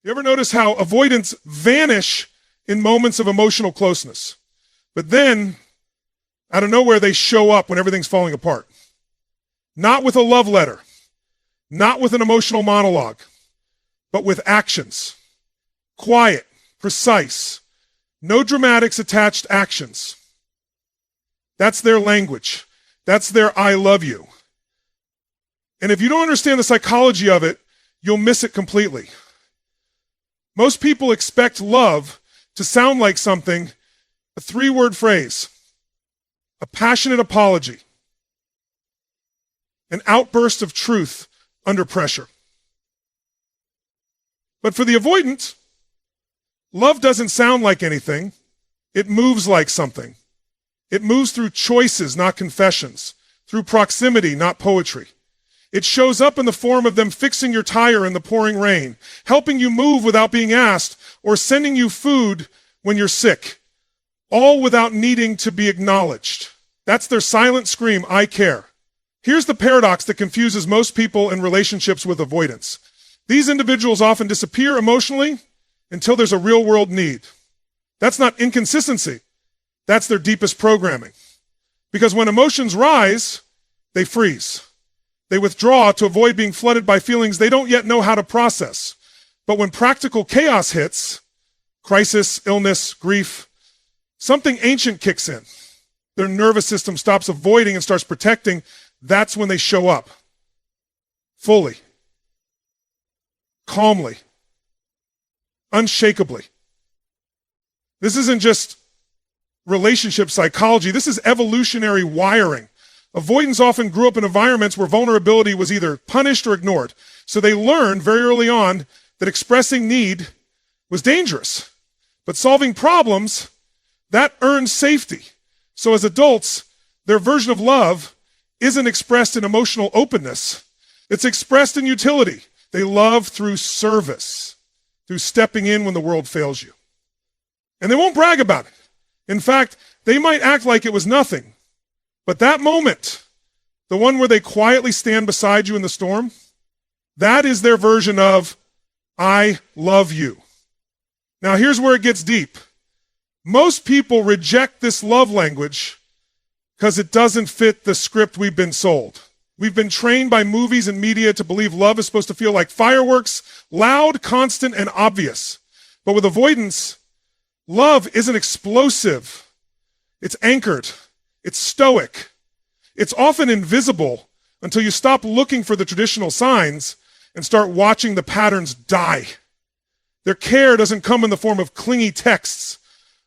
You ever notice how avoidants vanish in moments of emotional closeness? But then, out of nowhere, they show up when everything's falling apart. Not with a love letter, not with an emotional monologue, but with actions. Quiet, precise, no dramatics attached actions. That's their language. That's their I love you. And if you don't understand the psychology of it, you'll miss it completely. Most people expect love to sound like something, a 3-word phrase, a passionate apology, an outburst of truth under pressure. But for the avoidant, love doesn't sound like anything. It moves like something. It moves through choices, not confessions, through proximity, not poetry. It shows up in the form of them fixing your tire in the pouring rain, helping you move without being asked, or sending you food when you're sick, all without needing to be acknowledged. That's their silent scream, I care. Here's the paradox that confuses most people in relationships with avoidance. These individuals often disappear emotionally until there's a real-world need. That's not inconsistency. That's their deepest programming. Because when emotions rise, they freeze. They withdraw to avoid being flooded by feelings they don't yet know how to process. But when practical chaos hits, crisis, illness, grief, something ancient kicks in. Their nervous system stops avoiding and starts protecting. That's when they show up. Fully. Calmly. Unshakably. This isn't just relationship psychology. This is evolutionary wiring. Avoidants often grew up in environments where vulnerability was either punished or ignored. So they learned very early on that expressing need was dangerous. But solving problems, that earns safety. So as adults, their version of love isn't expressed in emotional openness. It's expressed in utility. They love through service, through stepping in when the world fails you. And they won't brag about it. In fact, they might act like it was nothing. But that moment, the one where they quietly stand beside you in the storm, that is their version of, I love you. Now here's where it gets deep. Most people reject this love language because it doesn't fit the script we've been sold. We've been trained by movies and media to believe love is supposed to feel like fireworks, loud, constant, and obvious. But with avoidance, love isn't explosive. It's anchored. It's stoic. It's often invisible until you stop looking for the traditional signs and start watching the patterns die. Their care doesn't come in the form of clingy texts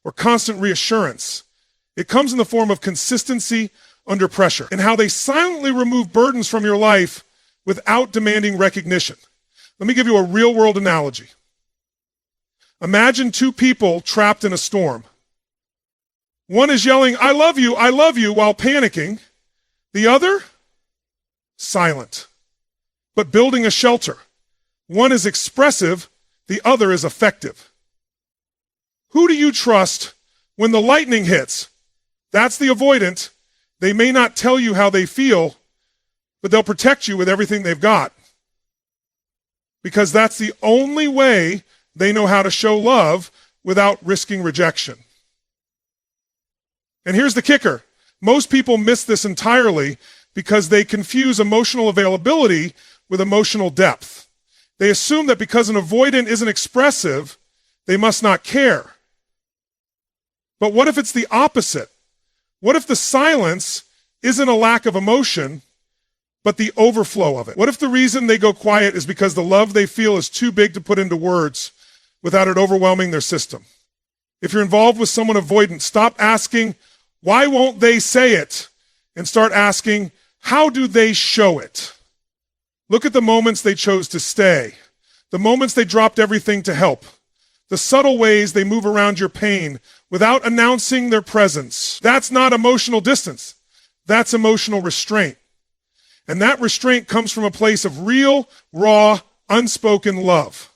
or constant reassurance. It comes in the form of consistency under pressure and how they silently remove burdens from your life without demanding recognition. Let me give you a real-world analogy. Imagine 2 people trapped in a storm. One is yelling, I love you, while panicking. The other, silent, but building a shelter. One is expressive, the other is effective. Who do you trust when the lightning hits? That's the avoidant. They may not tell you how they feel, but they'll protect you with everything they've got. Because that's the only way they know how to show love without risking rejection. And here's the kicker. Most people miss this entirely because they confuse emotional availability with emotional depth. They assume that because an avoidant isn't expressive, they must not care. But what if it's the opposite? What if the silence isn't a lack of emotion, but the overflow of it? What if the reason they go quiet is because the love they feel is too big to put into words without it overwhelming their system? If you're involved with someone avoidant, stop asking, why won't they say it? And start asking, how do they show it? Look at the moments they chose to stay, the moments they dropped everything to help, the subtle ways they move around your pain without announcing their presence. That's not emotional distance. That's emotional restraint. And that restraint comes from a place of real, raw, unspoken love.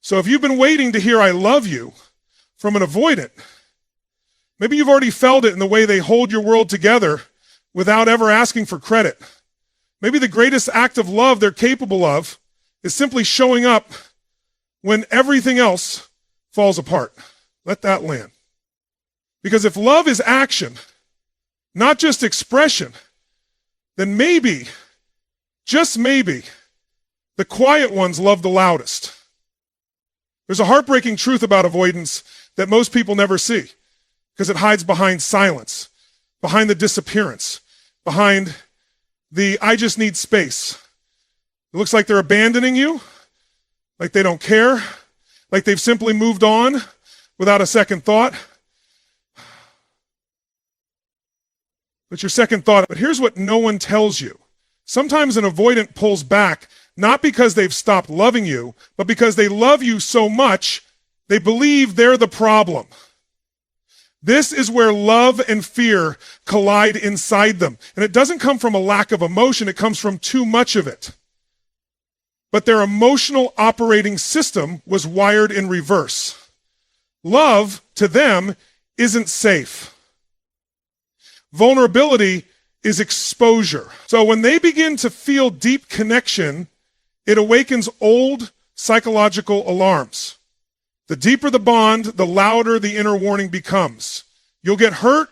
So if you've been waiting to hear I love you from an avoidant, maybe you've already felt it in the way they hold your world together without ever asking for credit. Maybe the greatest act of love they're capable of is simply showing up when everything else falls apart. Let that land. Because if love is action, not just expression, then maybe, just maybe, the quiet ones love the loudest. There's a heartbreaking truth about avoidance that most people never see, because it hides behind silence, behind the disappearance, behind the I just need space. It looks like they're abandoning you, like they don't care, like they've simply moved on without a second thought. But your second thought, but here's what no one tells you. Sometimes an avoidant pulls back, not because they've stopped loving you, but because they love you so much, they believe they're the problem. This is where love and fear collide inside them. And it doesn't come from a lack of emotion, it comes from too much of it. But their emotional operating system was wired in reverse. Love, to them, isn't safe. Vulnerability is exposure. So when they begin to feel deep connection, it awakens old psychological alarms. The deeper the bond, the louder the inner warning becomes. You'll get hurt,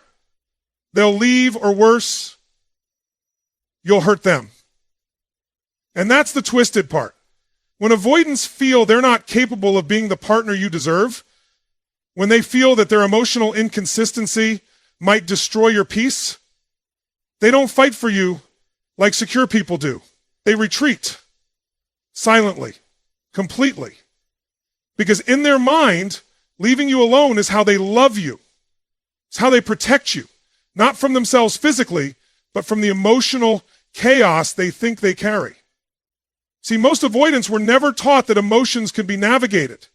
they'll leave, or worse, you'll hurt them. And that's the twisted part. When avoidants feel they're not capable of being the partner you deserve, when they feel that their emotional inconsistency might destroy your peace, they don't fight for you like secure people do. They retreat silently, completely. Because in their mind, leaving you alone is how they love you. It's how they protect you, not from themselves physically, but from the emotional chaos they think they carry. See, most avoidants were never taught that emotions could be navigated.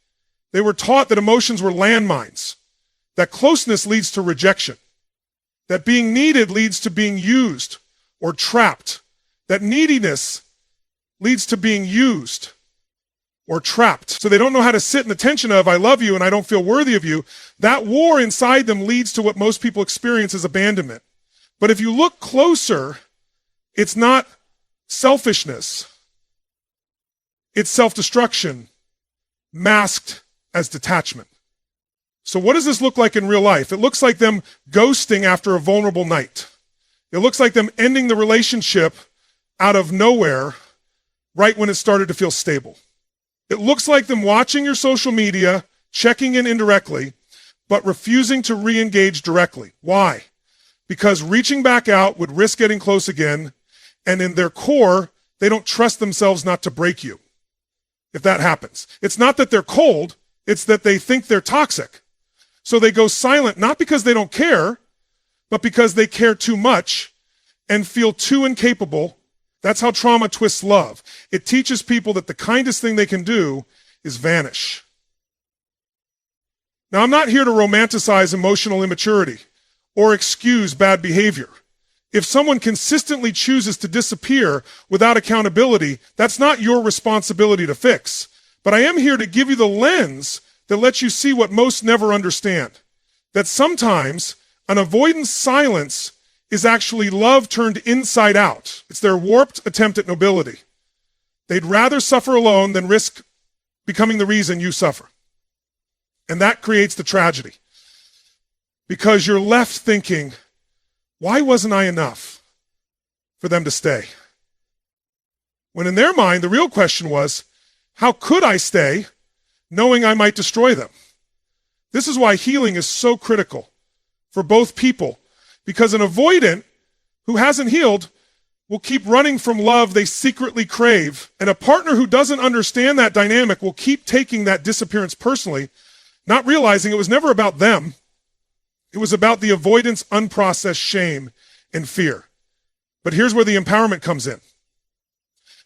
They were taught that emotions were landmines, that closeness leads to rejection, that being needed leads to being used or trapped, that neediness leads to being used or trapped. So they don't know how to sit in the tension of, I love you and I don't feel worthy of you. That war inside them leads to what most people experience as abandonment. But if you look closer, it's not selfishness. It's self-destruction masked as detachment. So what does this look like in real life? It looks like them ghosting after a vulnerable night. It looks like them ending the relationship out of nowhere right when it started to feel stable. It looks like them watching your social media, checking in indirectly, but refusing to re-engage directly. Why? Because reaching back out would risk getting close again, and in their core, they don't trust themselves not to break you if that happens. It's not that they're cold, it's that they think they're toxic. So they go silent, not because they don't care, but because they care too much and feel too incapable. That's how trauma twists love. It teaches people that the kindest thing they can do is vanish. Now, I'm not here to romanticize emotional immaturity or excuse bad behavior. If someone consistently chooses to disappear without accountability, that's not your responsibility to fix. But I am here to give you the lens that lets you see what most never understand. That sometimes an avoidance silence is actually love turned inside out. It's their warped attempt at nobility. They'd rather suffer alone than risk becoming the reason you suffer. And that creates the tragedy. Because you're left thinking, why wasn't I enough for them to stay? When in their mind, the real question was, how could I stay knowing I might destroy them? This is why healing is so critical for both people, because an avoidant who hasn't healed will keep running from love they secretly crave, and a partner who doesn't understand that dynamic will keep taking that disappearance personally, not realizing it was never about them. It was about the avoidant's unprocessed shame and fear. But here's where the empowerment comes in.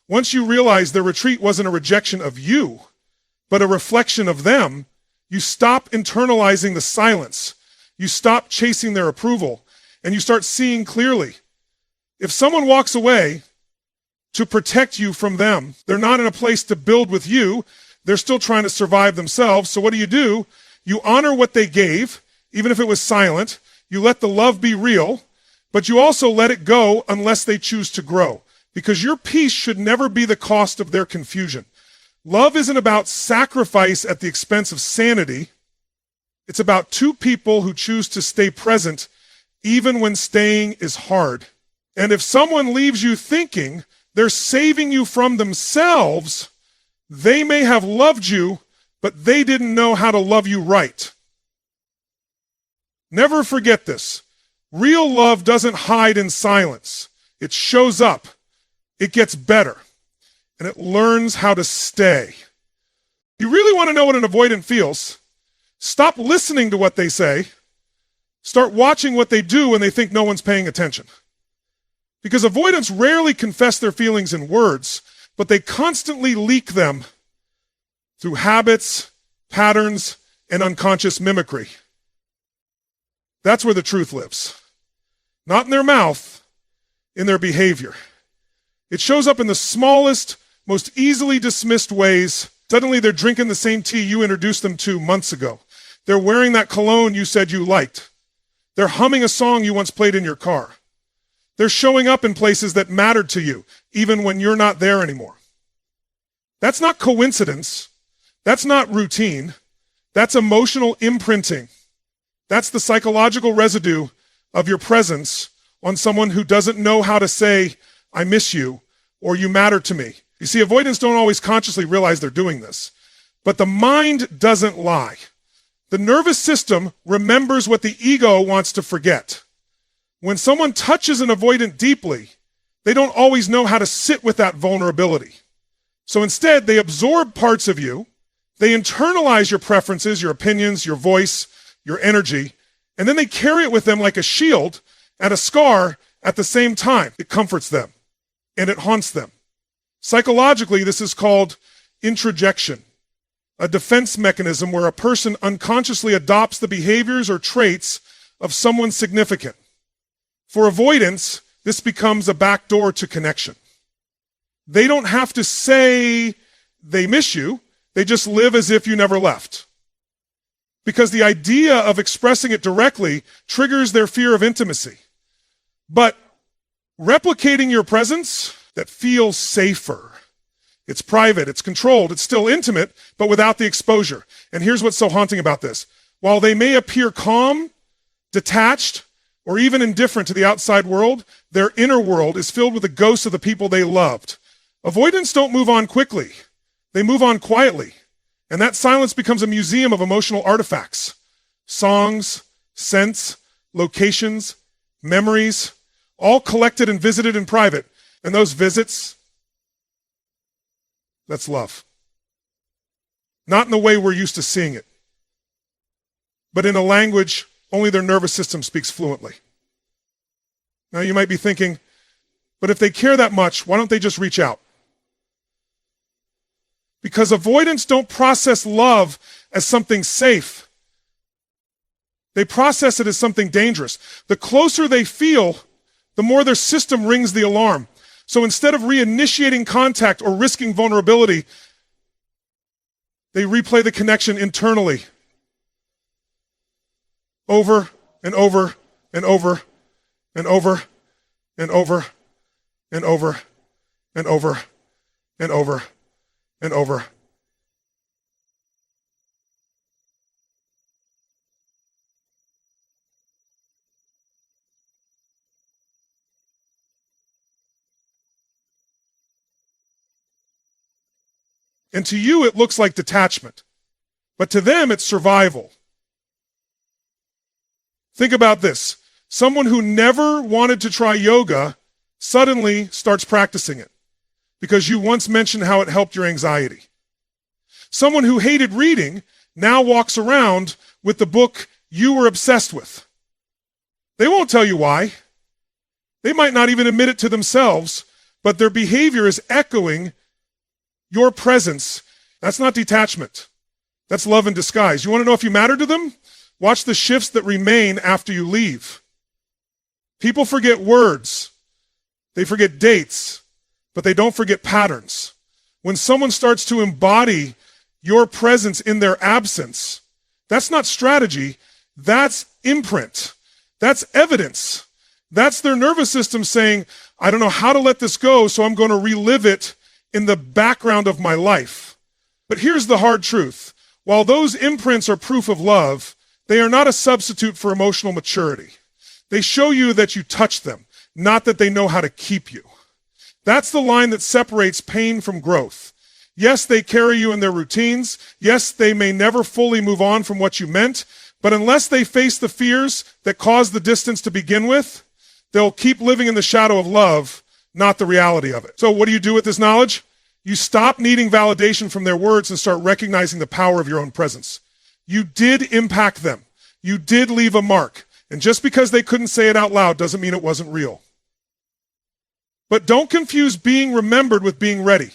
Once you realize their retreat wasn't a rejection of you, but a reflection of them, you stop internalizing the silence. You stop chasing their approval, and you start seeing clearly. If someone walks away to protect you from them, they're not in a place to build with you. They're still trying to survive themselves. So what do? You honor what they gave, even if it was silent. You let the love be real, but you also let it go unless they choose to grow. Because your peace should never be the cost of their confusion. Love isn't about sacrifice at the expense of sanity. It's about two people who choose to stay present even when staying is hard. And if someone leaves you thinking they're saving you from themselves, they may have loved you, but they didn't know how to love you right. Never forget this. Real love doesn't hide in silence. It shows up. It gets better. And it learns how to stay. If you really want to know what an avoidant feels, stop listening to what they say. Start watching what they do when they think no one's paying attention. Because avoidants rarely confess their feelings in words, but they constantly leak them through habits, patterns, and unconscious mimicry. That's where the truth lives. Not in their mouth, in their behavior. It shows up in the smallest, most easily dismissed ways. Suddenly they're drinking the same tea you introduced them to months ago. They're wearing that cologne you said you liked. They're humming a song you once played in your car. They're showing up in places that mattered to you, even when you're not there anymore. That's not coincidence. That's not routine. That's emotional imprinting. That's the psychological residue of your presence on someone who doesn't know how to say, I miss you, or you matter to me. You see, avoidants don't always consciously realize they're doing this. But the mind doesn't lie. The nervous system remembers what the ego wants to forget. When someone touches an avoidant deeply, they don't always know how to sit with that vulnerability. So instead, they absorb parts of you, they internalize your preferences, your opinions, your voice, your energy, and then they carry it with them like a shield and a scar at the same time. It comforts them, and it haunts them. Psychologically, this is called introjection, a defense mechanism where a person unconsciously adopts the behaviors or traits of someone significant. For avoidants, this becomes a backdoor to connection. They don't have to say they miss you. They just live as if you never left. Because the idea of expressing it directly triggers their fear of intimacy. But replicating your presence, that feels safer. It's private, it's controlled, it's still intimate, but without the exposure. And here's what's so haunting about this. While they may appear calm, detached, or even indifferent to the outside world, their inner world is filled with the ghosts of the people they loved. Avoidants don't move on quickly. They move on quietly. And that silence becomes a museum of emotional artifacts. Songs, scents, locations, memories, all collected and visited in private. And those visits, that's love. Not in the way we're used to seeing it, but in a language only their nervous system speaks fluently. Now you might be thinking, but if they care that much, why don't they just reach out? Because avoidants don't process love as something safe. They process it as something dangerous. The closer they feel, the more their system rings the alarm. So instead of reinitiating contact or risking vulnerability, they replay the connection internally. Over and over and over and over and over and over and over and over and over. And to you, it looks like detachment. But to them, it's survival. Think about this. Someone who never wanted to try yoga suddenly starts practicing it because you once mentioned how it helped your anxiety. Someone who hated reading now walks around with the book you were obsessed with. They won't tell you why. They might not even admit it to themselves, but their behavior is echoing your presence. That's not detachment. That's love in disguise. You want to know if you matter to them? Watch the shifts that remain after you leave. People forget words. They forget dates, but they don't forget patterns. When someone starts to embody your presence in their absence, that's not strategy. That's imprint. That's evidence. That's their nervous system saying, I don't know how to let this go, so I'm going to relive it in the background of my life. But here's the hard truth. While those imprints are proof of love, they are not a substitute for emotional maturity. They show you that you touch them, not that they know how to keep you. That's the line that separates pain from growth. Yes, they carry you in their routines. Yes, they may never fully move on from what you meant, but unless they face the fears that caused the distance to begin with, they'll keep living in the shadow of love, not the reality of it. So what do you do with this knowledge? You stop needing validation from their words and start recognizing the power of your own presence. You did impact them. You did leave a mark. And just because they couldn't say it out loud doesn't mean it wasn't real. But don't confuse being remembered with being ready.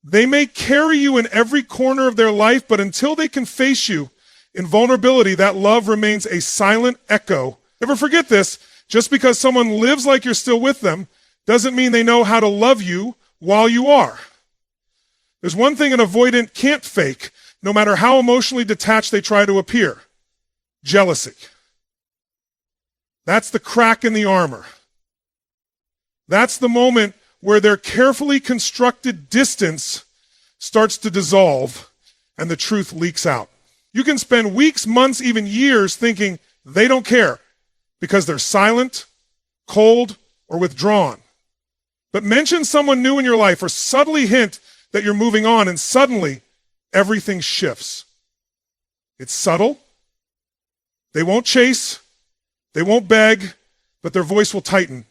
They may carry you in every corner of their life, but until they can face you in vulnerability, that love remains a silent echo. Never forget this. Just because someone lives like you're still with them doesn't mean they know how to love you while you are. There's one thing an avoidant can't fake, no matter how emotionally detached they try to appear: jealousy. That's the crack in the armor. That's the moment where their carefully constructed distance starts to dissolve and the truth leaks out. You can spend weeks, months, even years thinking they don't care because they're silent, cold, or withdrawn. But mention someone new in your life or subtly hint that you're moving on, and suddenly everything shifts. It's subtle. They won't chase. They won't beg, but their voice will tighten.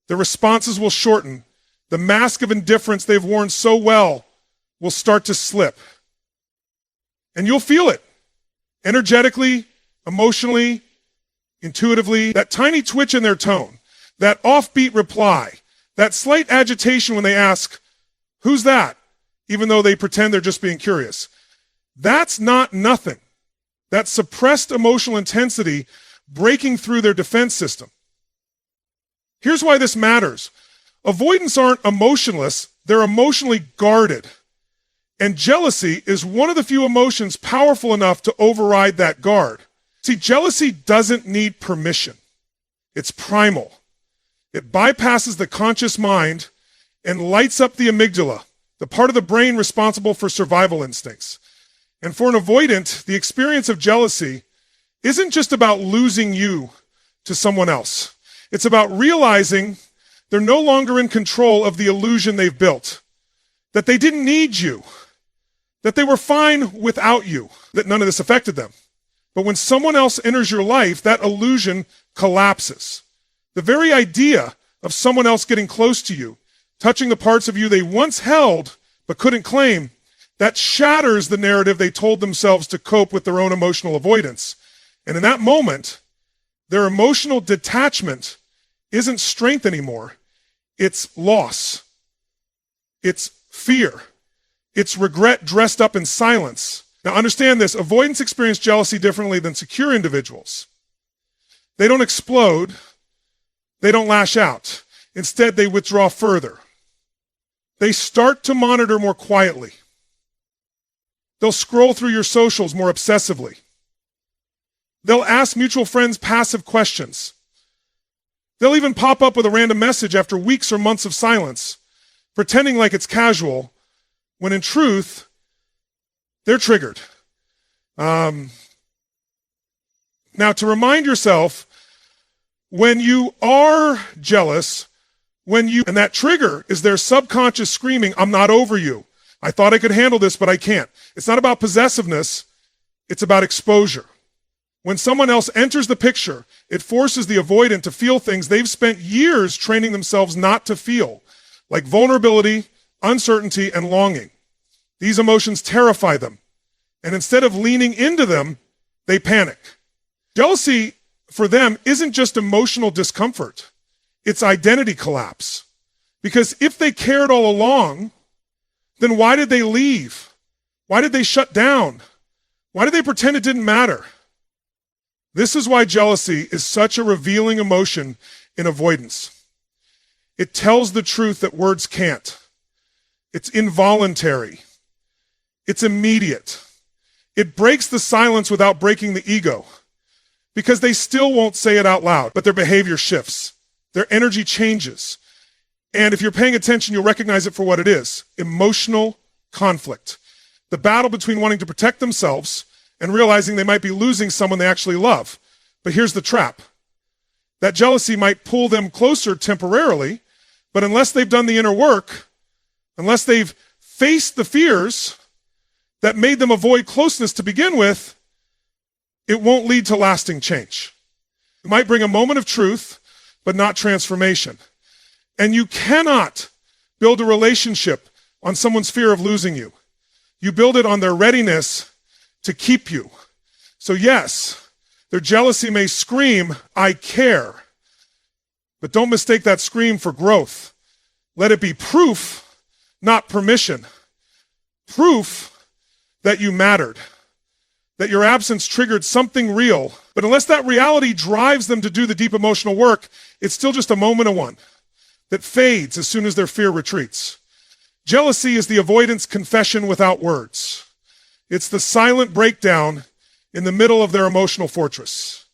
Their responses will shorten. The mask of indifference they've worn so well will start to slip. And you'll feel it. Energetically, emotionally, intuitively. That tiny twitch in their tone. That offbeat reply. That slight agitation when they ask, "Who's that?" even though they pretend they're just being curious. That's not nothing. That's suppressed emotional intensity breaking through their defense system. Here's why this matters. Avoidants aren't emotionless, they're emotionally guarded. And jealousy is one of the few emotions powerful enough to override that guard. See, jealousy doesn't need permission. It's primal. It bypasses the conscious mind and lights up the amygdala, the part of the brain responsible for survival instincts. And for an avoidant, the experience of jealousy isn't just about losing you to someone else. It's about realizing they're no longer in control of the illusion they've built, that they didn't need you, that they were fine without you, that none of this affected them. But when someone else enters your life, that illusion collapses. The very idea of someone else getting close to you, touching the parts of you they once held but couldn't claim, that shatters the narrative they told themselves to cope with their own emotional avoidance. And in that moment, their emotional detachment isn't strength anymore. It's loss. It's fear. It's regret dressed up in silence. Now understand this, avoidants experience jealousy differently than secure individuals. They don't explode. They don't lash out. Instead, they withdraw further. They start to monitor more quietly. They'll scroll through your socials more obsessively. They'll ask mutual friends passive questions. They'll even pop up with a random message after weeks or months of silence, pretending like it's casual, when in truth, they're triggered. Now, to remind yourself, when you are jealous, and that trigger is their subconscious screaming, "I'm not over you. I thought I could handle this, but I can't." It's not about possessiveness. It's about exposure. When someone else enters the picture, it forces the avoidant to feel things they've spent years training themselves not to feel, like vulnerability, uncertainty, and longing. These emotions terrify them. And instead of leaning into them, they panic. Jealousy for them isn't just emotional discomfort. It's identity collapse. Because if they cared all along, then why did they leave? Why did they shut down? Why did they pretend it didn't matter? This is why jealousy is such a revealing emotion in avoidance. It tells the truth that words can't. It's involuntary. It's immediate. It breaks the silence without breaking the ego, because they still won't say it out loud, but their behavior shifts. Their energy changes. And if you're paying attention, you'll recognize it for what it is: emotional conflict. The battle between wanting to protect themselves and realizing they might be losing someone they actually love. But here's the trap. That jealousy might pull them closer temporarily, but unless they've done the inner work, unless they've faced the fears that made them avoid closeness to begin with, it won't lead to lasting change. It might bring a moment of truth, but not transformation. And you cannot build a relationship on someone's fear of losing you. You build it on their readiness to keep you. So yes, their jealousy may scream, "I care." But don't mistake that scream for growth. Let it be proof, not permission. Proof that you mattered, that your absence triggered something real. But unless that reality drives them to do the deep emotional work, it's still just a moment of one that fades as soon as their fear retreats. Jealousy is the avoidance confession without words. It's the silent breakdown in the middle of their emotional fortress.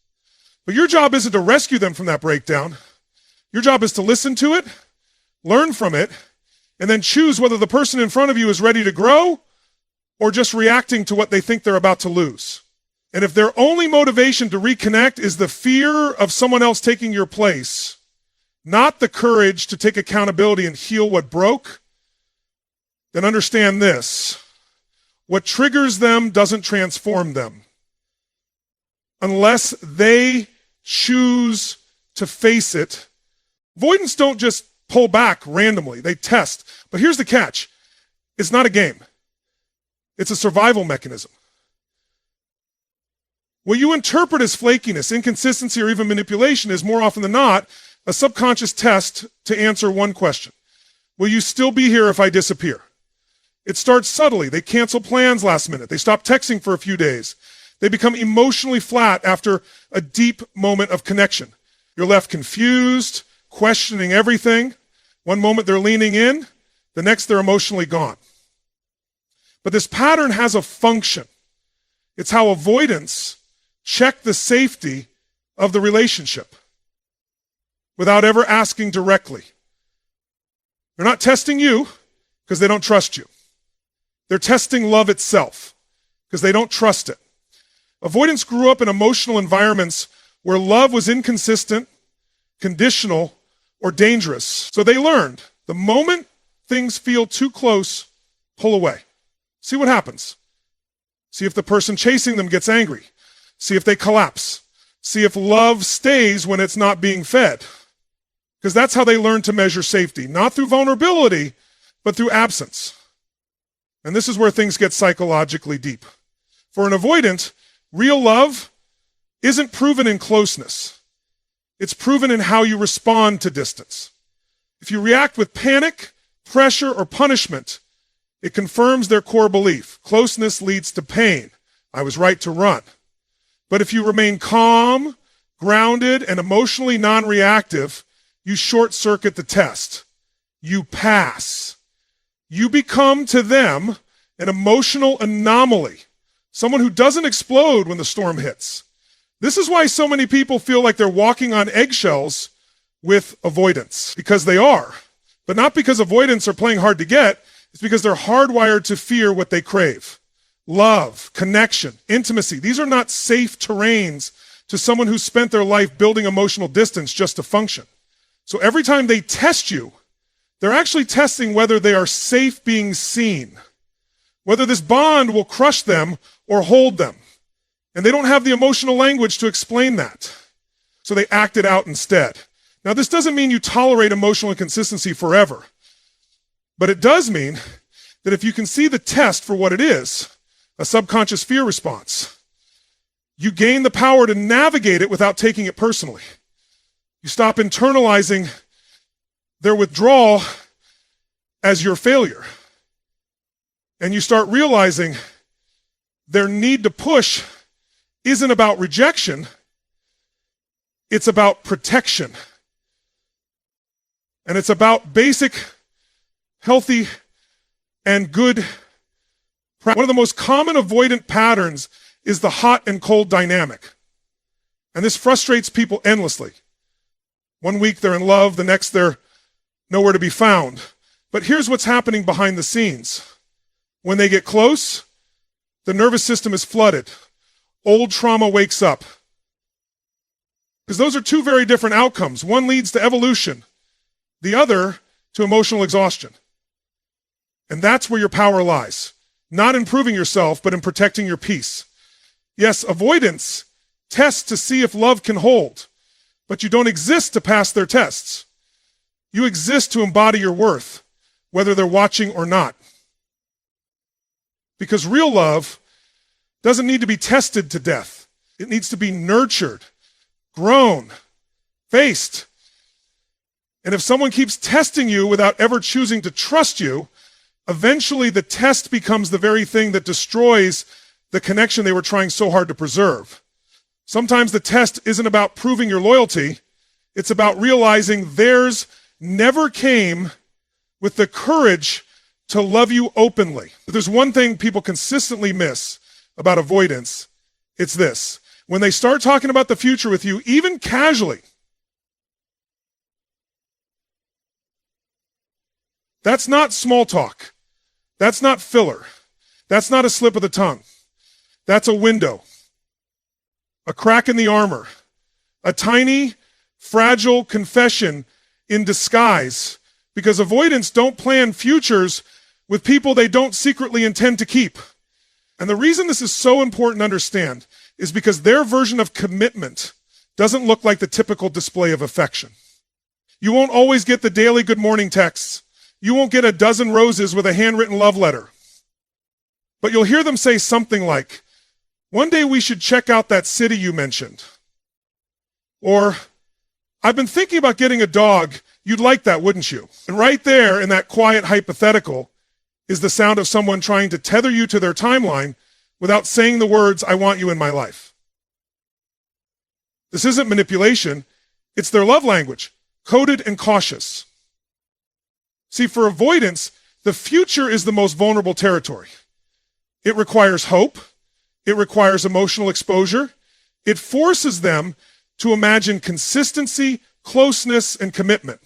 But your job isn't to rescue them from that breakdown. Your job is to listen to it, learn from it, and then choose whether the person in front of you is ready to grow or just reacting to what they think they're about to lose. And if their only motivation to reconnect is the fear of someone else taking your place, not the courage to take accountability and heal what broke, then understand this. What triggers them doesn't transform them unless they choose to face it. Avoidants don't just pull back randomly. They test. But here's the catch. It's not a game. It's a survival mechanism. What you interpret as flakiness, inconsistency, or even manipulation is more often than not a subconscious test to answer one question. Will you still be here if I disappear? It starts subtly. They cancel plans last minute. They stop texting for a few days. They become emotionally flat after a deep moment of connection. You're left confused, questioning everything. One moment they're leaning in, the next they're emotionally gone. But this pattern has a function. It's how avoidants check the safety of the relationship without ever asking directly. They're not testing you because they don't trust you. They're testing love itself because they don't trust it. Avoidants grew up in emotional environments where love was inconsistent, conditional, or dangerous. So they learned the moment things feel too close, pull away. See what happens. See if the person chasing them gets angry. See if they collapse. See if love stays when it's not being fed. Because that's how they learn to measure safety, not through vulnerability, but through absence. And this is where things get psychologically deep. For an avoidant, real love isn't proven in closeness. It's proven in how you respond to distance. If you react with panic, pressure, or punishment, it confirms their core belief. Closeness leads to pain. I was right to run. But if you remain calm, grounded, and emotionally non-reactive, you short-circuit the test. You pass. You become to them an emotional anomaly, someone who doesn't explode when the storm hits. This is why so many people feel like they're walking on eggshells with avoidance, because they are. But not because avoidants are playing hard to get, it's because they're hardwired to fear what they crave. Love, connection, intimacy. These are not safe terrains to someone who's spent their life building emotional distance just to function. So every time they test you, they're actually testing whether they are safe being seen, whether this bond will crush them or hold them. And they don't have the emotional language to explain that. So they act it out instead. Now, this doesn't mean you tolerate emotional inconsistency forever. But it does mean that if you can see the test for what it is, a subconscious fear response, you gain the power to navigate it without taking it personally. You stop internalizing their withdrawal as your failure. And you start realizing their need to push isn't about rejection, it's about protection. And it's about basic, healthy, and good. One of the most common avoidant patterns is the hot and cold dynamic. And this frustrates people endlessly. One week they're in love, the next they're nowhere to be found. But here's what's happening behind the scenes. When they get close, the nervous system is flooded. Old trauma wakes up. Because those are two very different outcomes. One leads to evolution, the other to emotional exhaustion. And that's where your power lies. Not in proving yourself, but in protecting your peace. Yes, avoidants test to see if love can hold, but you don't exist to pass their tests. You exist to embody your worth, whether they're watching or not. Because real love doesn't need to be tested to death. It needs to be nurtured, grown, faced. And if someone keeps testing you without ever choosing to trust you, eventually the test becomes the very thing that destroys the connection they were trying so hard to preserve. Sometimes the test isn't about proving your loyalty. It's about realizing theirs never came with the courage to love you openly. But there's one thing people consistently miss about avoidance. It's this. When they start talking about the future with you, even casually, that's not small talk. That's not filler. That's not a slip of the tongue. That's a window, a crack in the armor, a tiny, fragile confession in disguise, because avoidants don't plan futures with people they don't secretly intend to keep. And the reason this is so important to understand is because their version of commitment doesn't look like the typical display of affection. You won't always get the daily good morning texts. You won't get a dozen roses with a handwritten love letter. But you'll hear them say something like, "One day we should check out that city you mentioned." Or, "I've been thinking about getting a dog. You'd like that, wouldn't you?" And right there in that quiet hypothetical is the sound of someone trying to tether you to their timeline without saying the words, "I want you in my life." This isn't manipulation. It's their love language, coded and cautious. See, for avoidance, the future is the most vulnerable territory. It requires hope. It requires emotional exposure. It forces them to imagine consistency, closeness, and commitment.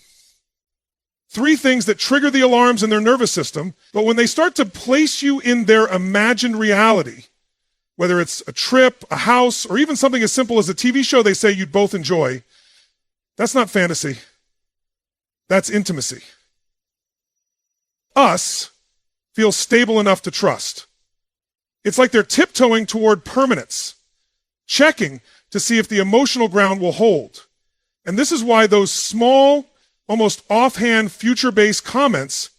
Three things that trigger the alarms in their nervous system, but when they start to place you in their imagined reality, whether it's a trip, a house, or even something as simple as a TV show they say you'd both enjoy, that's not fantasy. That's intimacy. Us feels stable enough to trust. It's like they're tiptoeing toward permanence, checking to see if the emotional ground will hold. And this is why those small, almost offhand, future-based comments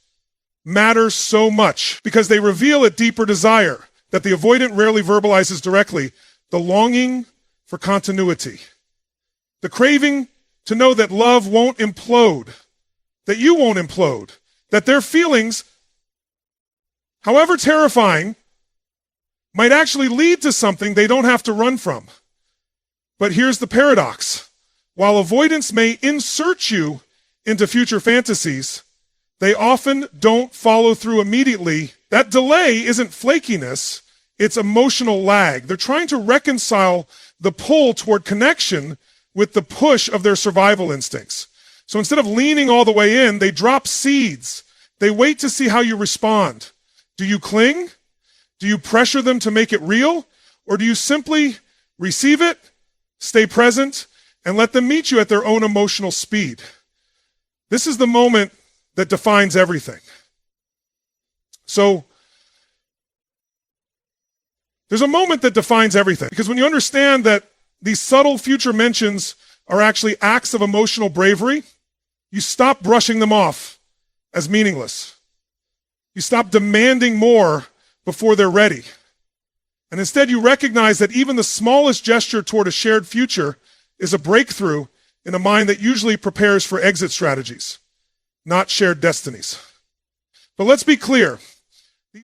matter so much, because they reveal a deeper desire that the avoidant rarely verbalizes directly, the longing for continuity, the craving to know that love won't implode, that you won't implode, that their feelings, however terrifying, might actually lead to something they don't have to run from. But here's the paradox. While avoidance may insert you into future fantasies, they often don't follow through immediately. That delay isn't flakiness, it's emotional lag. They're trying to reconcile the pull toward connection with the push of their survival instincts. So instead of leaning all the way in, they drop seeds. They wait to see how you respond. Do you cling? Do you pressure them to make it real? Or do you simply receive it, stay present, and let them meet you at their own emotional speed? This is the moment that defines everything. So, there's a moment that defines everything. Because when you understand that these subtle future mentions are actually acts of emotional bravery, you stop brushing them off as meaningless. You stop demanding more before they're ready. And instead you recognize that even the smallest gesture toward a shared future is a breakthrough in a mind that usually prepares for exit strategies, not shared destinies. But let's be clear.